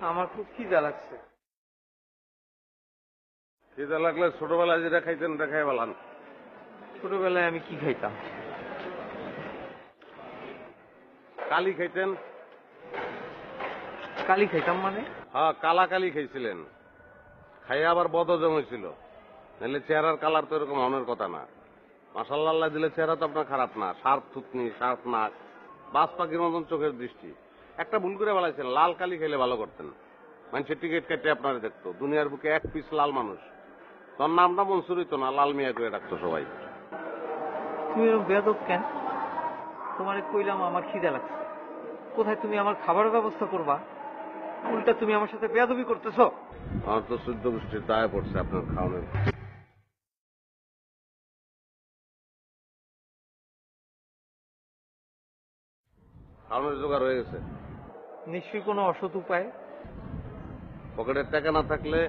আমার খুব খিদা লাগছে। খিদা লাগলে ছোটবেলায় যেটা খাইতেন ওটা খাই বলান। ছোটবেলায় আমি কি খাইতাম? কালি খাইতেন? কালি খাইতাম মানে? হ্যাঁ, কালা কালি খাইছিলেন। খাইয়ে আবার বদহজম হয়েছিল। নাহলে চেহারার কালার তো এরকম হওয়ার কথা না। মাশাআল্লাহ দিলে চেহারা তো আপনার খারাপ না। শার্প থুতনি, শার্প নাক, বাজ পাখির মতন চোখের দৃষ্টি। একটা ভুল করে বলাইছেন, লাল কালি খেলে ভালো করতেন। মানুষের টিকিট কেটে আপনারা দেখতো। দুনিয়ার বুকে এক পিস লাল মানুষ। তোর নামটা মনসুর হইতো না, লাল মিয়া করে ডাকতো সবাই। তুমি এরকম বেয়াদব কেন? তোমারে কইলাম আমার খিদা লাগছে, কোথায় তুমি আমার খাবারের ব্যবস্থা করবা, উল্টা তুমি আমার সাথে বেয়াদবি করতেছো। আমার তো শুদ্ধ গোষ্ঠীর দায় পড়ছে আপনার খাওয়ানোর। খাওয়ানোর জোগাড় হয়ে গেছে? নিশ্চয়ই কোনো অসৎ উপায়। পকেটের টাকা না থাকলে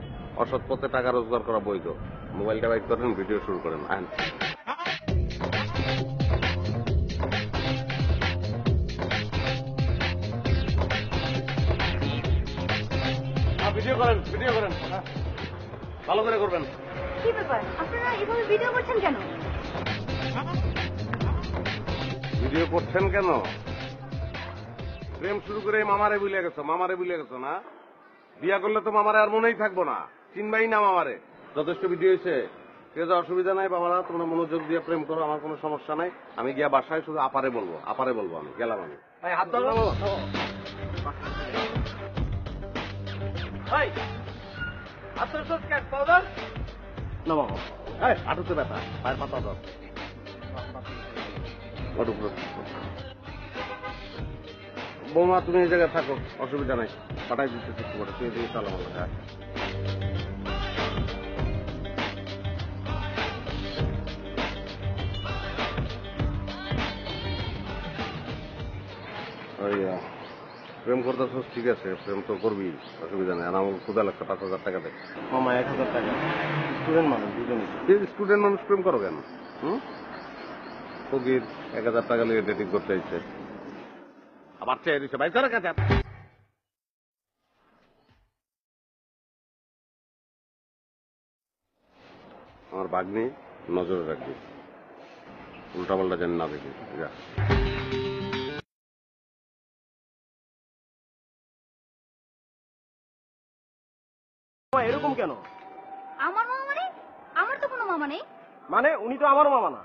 অসৎ পথে টাকা রোজগার করা বৈধ। মোবাইলটা বাইক করেন, ভিডিও শুরু করেন। ভিডিও করেন, ভিডিও করেন, ভালো করে করবেন। কি ব্যাপার, আপনারা এভাবে ভিডিও করছেন কেন? ভিডিও করছেন কেন? প্রেম শুরু করে মামারে ভুলে গেছো, মামারে ভুলে গেছো না? বিয়া করলে তো মামারে আর মনেই থাকবো না, চিনবাই না মামারে। যথেষ্ট ভিডিও হয়েছে, কেউ যে অসুবিধা নাই বাবারা, তোমরা মনোযোগ দিয়ে প্রেম করো, আমার কোনো সমস্যা নাই। আমি গিয়া বাসায় শুধু আপারে বলবো, আপারে বলবো। আমি গেলাম। আমি হাত ধরো। পাউডার না বাবা, হাঁটুতে ব্যথা, পায়ের পাতা দাও। বৌমা তুমি এই জায়গায় থাকো, অসুবিধা নাই, পাঠাই দিতে চেষ্টা করো। তুই এদিকে চলো আমার কাছে। প্রেম করতেছ ঠিক আছে, প্রেম তো করবি, অসুবিধা নেই। আর আমার ক্ষুদা লাগছে, 5,000 টাকা দেয়। মামা 1,000 টাকা। স্টুডেন্ট মানুষ, দুজনই। স্টুডেন্ট মানুষ প্রেম করো কেন? ফকির 1,000 টাকা নিয়ে ডেটিং করতে চাইছে, আবার চেয়ে দিচ্ছে ভাই কাছে। আমার বাগ্নি নজরে রাখবি, উল্টাপাল্টা যেন না দেখি। যা। এরকম কেন? আমার মামা মানে? আমার তো কোনো মামা নেই। মানে উনি তো আমার মামা না।